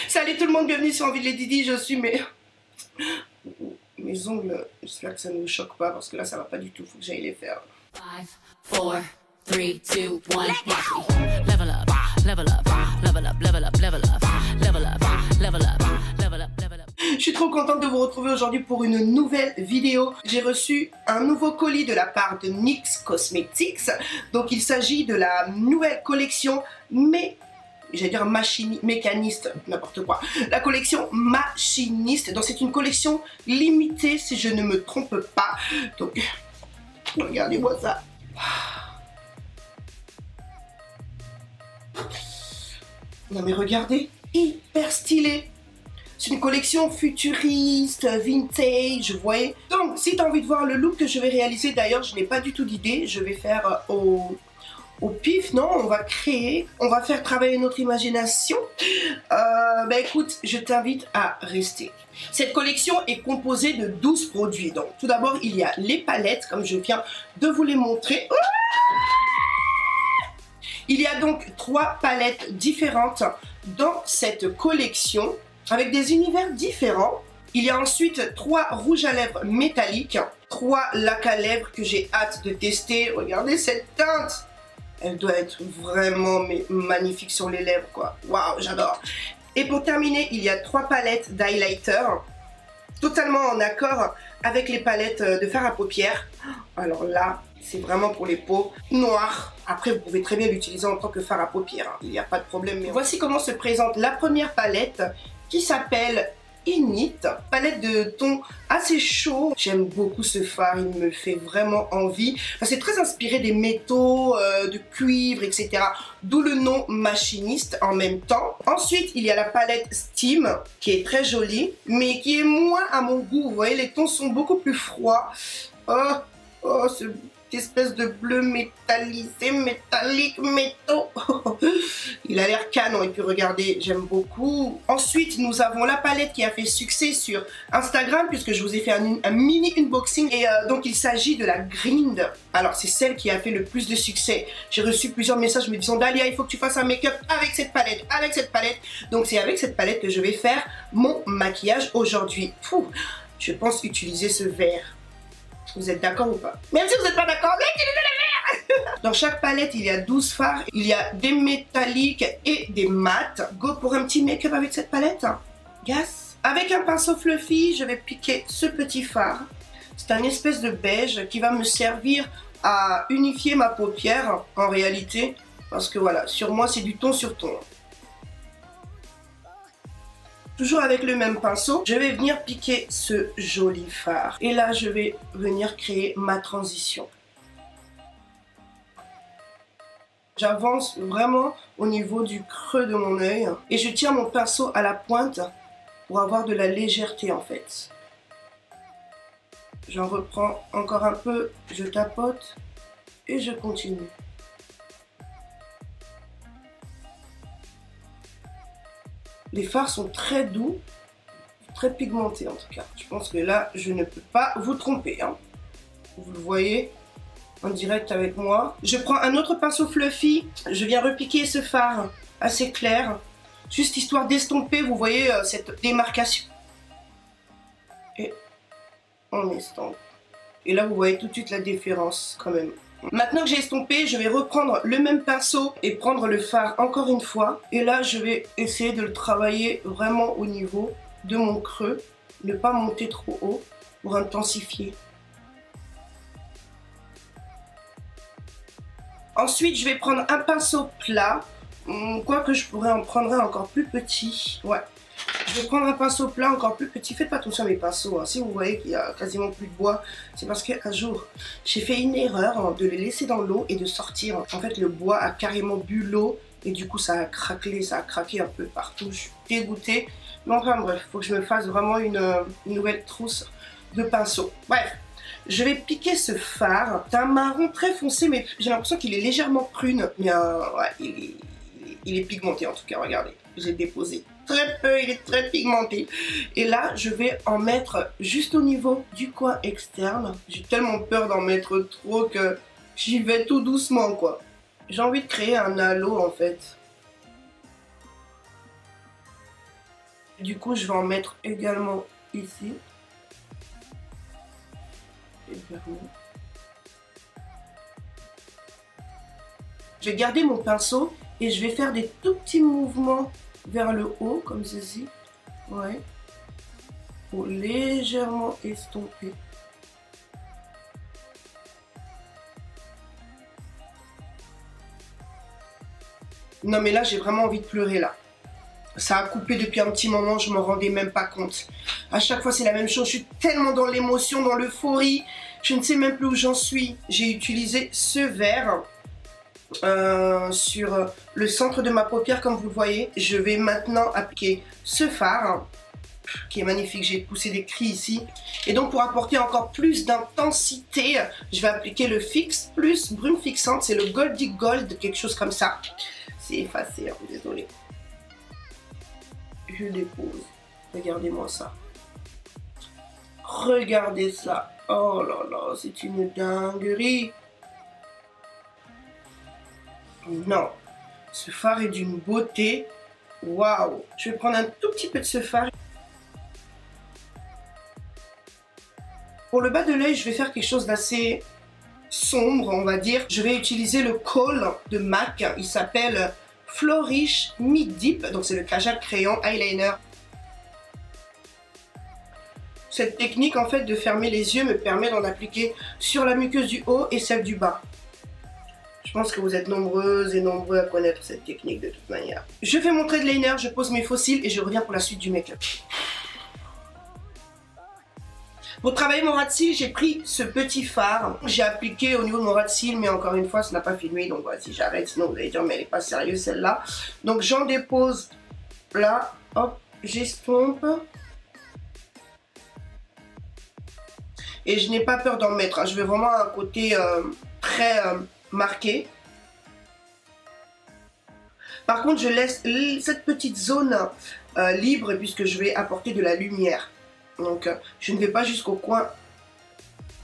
Salut tout le monde, bienvenue sur Envie de Lady Di. Je suis mes ongles, j'espère que ça ne vous choque pas parce que là ça va pas du tout, faut que j'aille les faire. 5, 4, 3, 2, 1, level up, level up, level up, level up, level up, level up, level up, level up, level up. Je suis trop contente de vous retrouver aujourd'hui pour une nouvelle vidéo. J'ai reçu un nouveau colis de la part de NYX Cosmetics. Donc il s'agit de la nouvelle collection, mais j'allais dire mécaniste, n'importe quoi. La collection machiniste. Donc c'est une collection limitée si je ne me trompe pas. Donc regardez-moi ça. Non mais regardez, hyper stylé. C'est une collection futuriste, vintage, vous voyez. Donc si tu as envie de voir le look que je vais réaliser, d'ailleurs je n'ai pas du tout d'idée, je vais faire au pif, non, on va créer, on va faire travailler notre imagination. Bah écoute, je t'invite à rester. Cette collection est composée de 12 produits. Donc tout d'abord il y a les palettes, comme je viens de vous les montrer. Il y a donc 3 palettes différentes dans cette collection, avec des univers différents. Il y a ensuite 3 rouges à lèvres métalliques, 3 lacs à lèvres que j'ai hâte de tester. Regardez cette teinte! Elle doit être vraiment magnifique sur les lèvres, quoi. Waouh, j'adore. Et pour terminer, il y a 3 palettes d'highlighter, totalement en accord avec les palettes de fard à paupières. Alors là, c'est vraiment pour les peaux noires. Après, vous pouvez très bien l'utiliser en tant que fard à paupières, hein. Il n'y a pas de problème. Mais voici comment se présente la première palette qui s'appelle Init, palette de ton assez chaud. J'aime beaucoup ce fard, il me fait vraiment envie. Enfin, c'est très inspiré des métaux, de cuivre, etc. D'où le nom machiniste en même temps. Ensuite, il y a la palette Steam qui est très jolie, mais qui est moins à mon goût. Vous voyez, les tons sont beaucoup plus froids. Oh, cette espèce de bleu métallisé, métallique, métaux. Il a l'air canon et puis regardez, j'aime beaucoup. Ensuite, nous avons la palette qui a fait succès sur Instagram puisque je vous ai fait un mini unboxing. Et donc, il s'agit de la Grind. Alors, c'est celle qui a fait le plus de succès. J'ai reçu plusieurs messages me disant « Dalia, il faut que tu fasses un make-up avec cette palette, avec cette palette. » Donc, c'est avec cette palette que je vais faire mon maquillage aujourd'hui. Je pense utiliser ce vert. Vous êtes d'accord ou pas? Même si vous n'êtes pas d'accord, mais utilisez le vert. Dans chaque palette, il y a 12 fards. Il y a des métalliques et des mats. Go pour un petit make-up avec cette palette. Yes. Avec un pinceau fluffy, je vais piquer ce petit fard. C'est un espèce de beige qui va me servir à unifier ma paupière en réalité. Parce que voilà, sur moi, c'est du ton sur ton. Toujours avec le même pinceau, je vais venir piquer ce joli fard. Et là, je vais venir créer ma transition. J'avance vraiment au niveau du creux de mon œil. Et je tiens mon pinceau à la pointe pour avoir de la légèreté en fait. J'en reprends encore un peu, je tapote et je continue. Les fards sont très doux, très pigmentés en tout cas. Je pense que là, je ne peux pas vous tromper, hein. Vous le voyez en direct avec moi. Je prends un autre pinceau fluffy. Je viens repiquer ce fard assez clair. Juste histoire d'estomper, vous voyez, cette démarcation. Et on estompe. Et là, vous voyez tout de suite la différence quand même. Maintenant que j'ai estompé, je vais reprendre le même pinceau et prendre le fard encore une fois. Et là, je vais essayer de le travailler vraiment au niveau de mon creux. Ne pas monter trop haut pour intensifier. Ensuite, je vais prendre un pinceau plat. Quoique je pourrais en prendre un encore plus petit. Ouais. Je vais prendre un pinceau plat encore plus petit. Faites pas attention à mes pinceaux, hein. Si vous voyez qu'il y a quasiment plus de bois, c'est parce qu'un jour, j'ai fait une erreur de les laisser dans l'eau et de sortir. En fait, le bois a carrément bu l'eau et du coup, ça a craquelé, ça a craqué un peu partout. Je suis dégoûtée. Mais enfin bref, il faut que je me fasse vraiment une nouvelle trousse de pinceaux. Bref, je vais piquer ce fard. C'est un marron très foncé, mais j'ai l'impression qu'il est légèrement prune. Mais ouais, il est pigmenté en tout cas, regardez. J'ai déposé très peu, il est très pigmenté. Et là, je vais en mettre juste au niveau du coin externe. J'ai tellement peur d'en mettre trop que j'y vais tout doucement, quoi. J'ai envie de créer un halo, en fait. Du coup, je vais en mettre également ici. Légèrement. Je vais garder mon pinceau et je vais faire des tout petits mouvements vers le haut, comme ceci. Ouais. Pour légèrement estomper. Non mais là, j'ai vraiment envie de pleurer là. Ça a coupé depuis un petit moment, je m'en rendais même pas compte. À chaque fois, c'est la même chose. Je suis tellement dans l'émotion, dans l'euphorie. Je ne sais même plus où j'en suis. J'ai utilisé ce vert sur le centre de ma paupière, comme vous le voyez. Je vais maintenant appliquer ce fard, qui est magnifique. J'ai poussé des cris ici. Et donc, pour apporter encore plus d'intensité, je vais appliquer le Fix Plus brume fixante. C'est le Goldie Gold, quelque chose comme ça. C'est effacé, hein, désolé. Je dépose. Regardez-moi ça. Regardez ça. Oh là là, c'est une dinguerie. Non. Ce fard est d'une beauté. Waouh. Je vais prendre un tout petit peu de ce fard. Pour le bas de l'œil, je vais faire quelque chose d'assez sombre, on va dire. Je vais utiliser le Kohl de MAC. Il s'appelle Flourish Mid Deep, donc c'est le Kajal crayon eyeliner. Cette technique en fait de fermer les yeux me permet d'en appliquer sur la muqueuse du haut et celle du bas. Je pense que vous êtes nombreuses et nombreux à connaître cette technique de toute manière. Je fais mon trait de liner, je pose mes faux cils et je reviens pour la suite du make-up. Pour travailler mon ras de cils, j'ai pris ce petit fard. J'ai appliqué au niveau de mon ras de cils, mais encore une fois, ça n'a pas filmé. Donc voici, j'arrête. Sinon, vous allez dire, mais elle n'est pas sérieuse celle-là. Donc j'en dépose là. Hop, j'estompe. Et je n'ai pas peur d'en mettre. Hein. Je veux vraiment un côté très marqué. Par contre, je laisse cette petite zone libre puisque je vais apporter de la lumière. Donc, je ne vais pas jusqu'au coin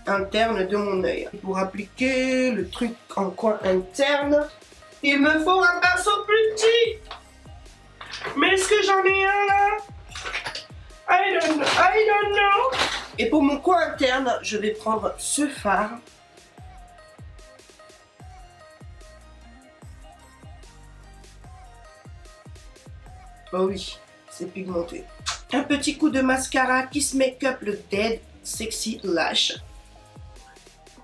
interne de mon œil. Pour appliquer le truc en coin interne, il me faut un pinceau plus petit. Mais est-ce que j'en ai un là? I don't know. Et pour mon coin interne, je vais prendre ce fard. Oh oui, c'est pigmenté. Un petit coup de mascara Kiss Makeup, le Dead Sexy Lash.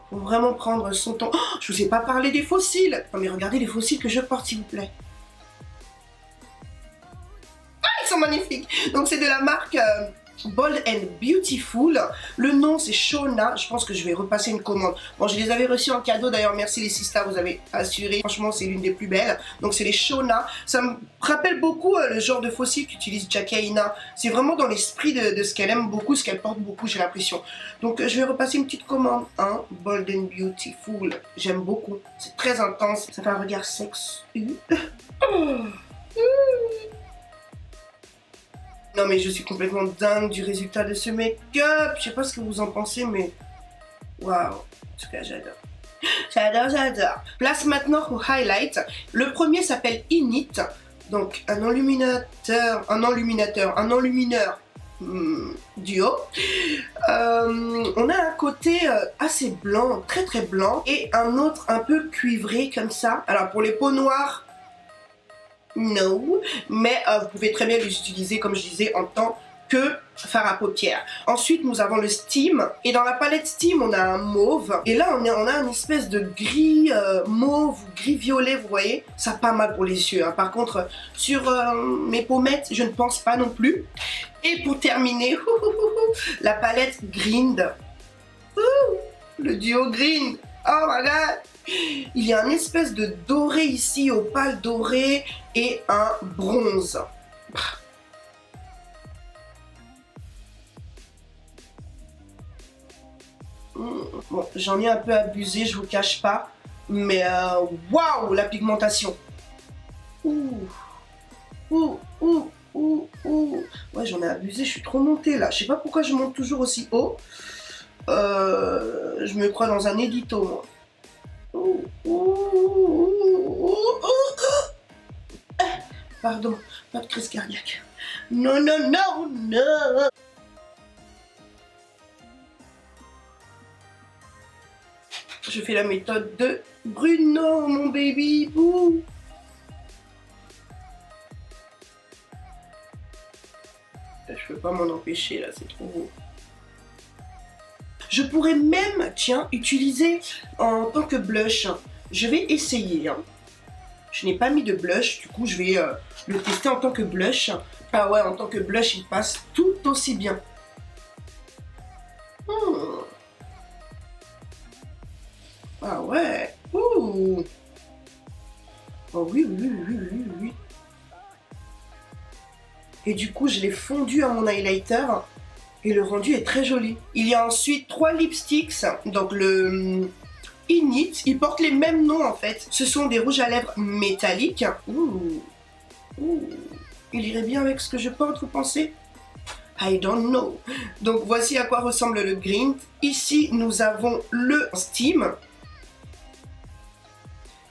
Faut vraiment prendre son temps. Oh, je vous ai pas parlé des faux cils. Non mais regardez les faux cils que je porte s'il vous plaît. Ah, ils sont magnifiques. Donc c'est de la marque Bold and Beautiful. Le nom c'est Shona. Je pense que je vais repasser une commande. Bon, je les avais reçus en cadeau d'ailleurs. Merci les sisters, vous avez assuré. Franchement, c'est l'une des plus belles. Donc c'est les Shona. Ça me rappelle beaucoup le genre de faux cils qu'utilise Jackie Aina. C'est vraiment dans l'esprit de ce qu'elle aime beaucoup, ce qu'elle porte beaucoup, j'ai l'impression. Donc je vais repasser une petite commande. Hein, Bold and Beautiful. J'aime beaucoup. C'est très intense. Ça fait un regard sexy. Non mais je suis complètement dingue du résultat de ce make-up. Je sais pas ce que vous en pensez mais... Waouh. En tout cas j'adore. J'adore. Place maintenant au highlight. Le premier s'appelle Init. Donc un enluminateur duo. On a un côté assez blanc, très blanc. Et un autre un peu cuivré comme ça. Alors pour les peaux noires... Non, mais vous pouvez très bien les utiliser comme je disais en tant que fard à paupières. Ensuite nous avons le Steam et dans la palette Steam on a un mauve et là on a une espèce de gris mauve ou gris violet, vous voyez, ça pas mal pour les yeux hein. Par contre sur mes pommettes je ne pense pas non plus. Et pour terminer la palette Green, le duo Green, oh my god. Il y a une espèce de doré ici, opale doré et un bronze. Bon, j'en ai un peu abusé, je vous cache pas. Mais waouh, la pigmentation. Ouais, j'en ai abusé, je suis trop montée là. Je sais pas pourquoi je monte toujours aussi haut. Je me crois dans un édito, moi. Pardon, pas de crise cardiaque. Non, non, non, non. Je fais la méthode de Bruno, mon baby boo. Je peux pas m'en empêcher là, c'est trop beau. Je pourrais même, tiens, utiliser en tant que blush. Je vais essayer. Hein. Je n'ai pas mis de blush, du coup je vais le tester en tant que blush. Ah ouais, en tant que blush, il passe tout aussi bien. Ah ouais. Ouh. Oh oui, oui, oui, oui, oui. Et du coup, je l'ai fondu à mon highlighter. Et le rendu est très joli. Il y a ensuite 3 lipsticks. Donc le Init. Ils portent les mêmes noms en fait. Ce sont des rouges à lèvres métalliques. Ouh. Ouh. Il irait bien avec ce que je porte, vous pensez? I don't know. Donc voici à quoi ressemble le Green. Ici, nous avons le Steam.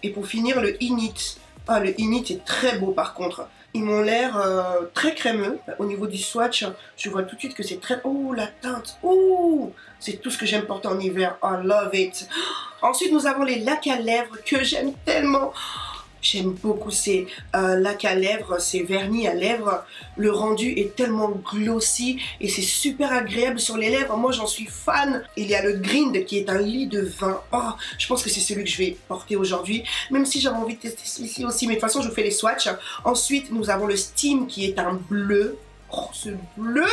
Et pour finir, le Init. Ah, le Init est très beau par contre. Ils m'ont l'air très crémeux. Au niveau du swatch, je vois tout de suite que c'est très... Oh, la teinte. Oh, c'est tout ce que j'aime porter en hiver. I love it. Ensuite, nous avons les lacs à lèvres que j'aime tellement. J'aime beaucoup ces lacs à lèvres, ces vernis à lèvres. Le rendu est tellement glossy et c'est super agréable sur les lèvres. Moi, j'en suis fan. Il y a le Green qui est un lit de vin. Oh, je pense que c'est celui que je vais porter aujourd'hui. Même si j'avais envie de tester celui-ci aussi. Mais de toute façon, je vous fais les swatchs. Ensuite, nous avons le Steam qui est un bleu. Oh, ce bleu!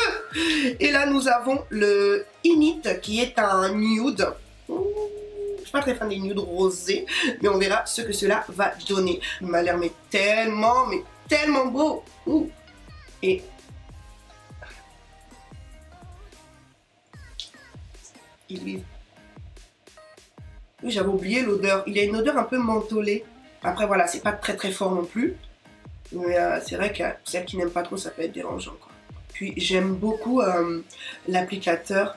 Et là, nous avons le Init qui est un nude. Je suis pas très fan des nudes rosés, mais on verra ce que cela va donner. Il m'a l'air mais tellement beau. Ouh. Et oui, j'avais oublié l'odeur. Il a une odeur un peu mentholée. Après voilà, c'est pas très fort non plus. Mais c'est vrai que celles qui n'aiment pas trop, ça peut être dérangeant, quoi. Puis j'aime beaucoup l'applicateur.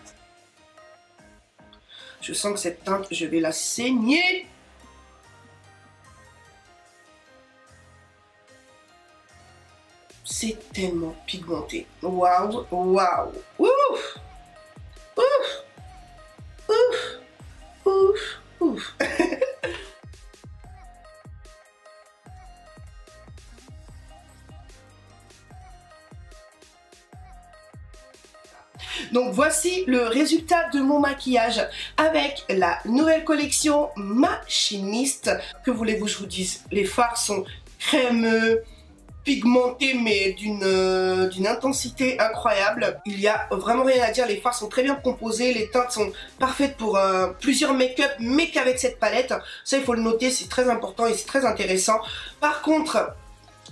Je sens que cette teinte, je vais la saigner. C'est tellement pigmenté. Waouh, waouh. Ouf, ouf, ouf, ouf, ouf. Donc voici le résultat de mon maquillage avec la nouvelle collection Machiniste. Que voulez-vous que je vous dise? Les fards sont crémeux, pigmentés, mais d'une intensité incroyable. Il y a vraiment rien à dire, les fards sont très bien composés, les teintes sont parfaites pour plusieurs make-up, mais qu'avec cette palette. Ça, il faut le noter, c'est très important et c'est très intéressant. Par contre,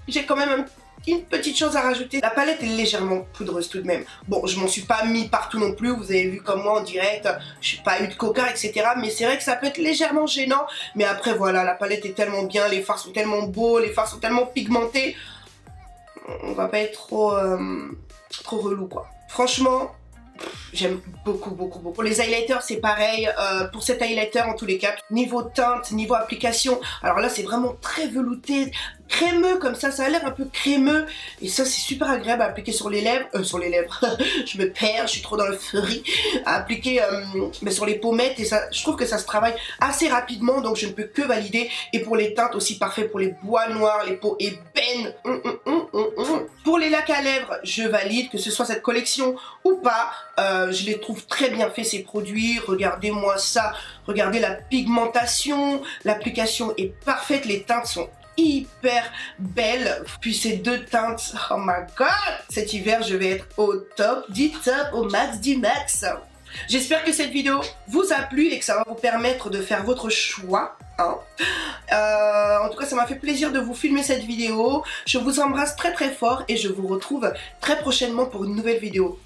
j'ai quand même une petite chose à rajouter, la palette est légèrement poudreuse tout de même. Bon, je m'en suis pas mis partout non plus, vous avez vu comme moi en direct, je suis pas eu de coca, etc. Mais c'est vrai que ça peut être légèrement gênant. Mais après voilà, la palette est tellement bien, les fards sont tellement beaux, les fards sont tellement pigmentés. On va pas être trop relou quoi. Franchement, j'aime beaucoup. Les highlighters c'est pareil, pour cet highlighter en tous les cas, niveau teinte, niveau application, alors là c'est vraiment très velouté, crémeux comme ça a l'air un peu crémeux et ça c'est super agréable à appliquer sur les lèvres, je me perds, je suis trop dans le furry, à appliquer mais sur les pommettes et ça, je trouve que ça se travaille assez rapidement donc je ne peux que valider. Et pour les teintes aussi parfait pour les bois noirs, les peaux ébènes. Pour les lacs à lèvres je valide, que ce soit cette collection ou pas, je les trouve très bien faits ces produits. Regardez-moi ça, regardez la pigmentation, l'application est parfaite, les teintes sont hyper belles. Puis ces deux teintes, oh my god, cet hiver je vais être au top du top, au max du max. J'espère que cette vidéo vous a plu et que ça va vous permettre de faire votre choix. Hein. En tout cas ça m'a fait plaisir de vous filmer cette vidéo. Je vous embrasse très fort et je vous retrouve très prochainement pour une nouvelle vidéo.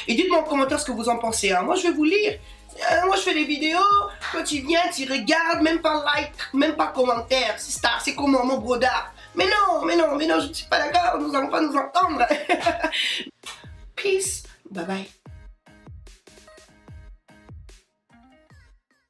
Et dites-moi en commentaire ce que vous en pensez. Hein. Moi je vais vous lire. Moi je fais des vidéos, toi tu viens, tu regardes, même pas like, même pas commentaire, c'est comment mon brodard. Mais non, je ne suis pas d'accord, nous allons pas nous entendre. Peace, bye bye.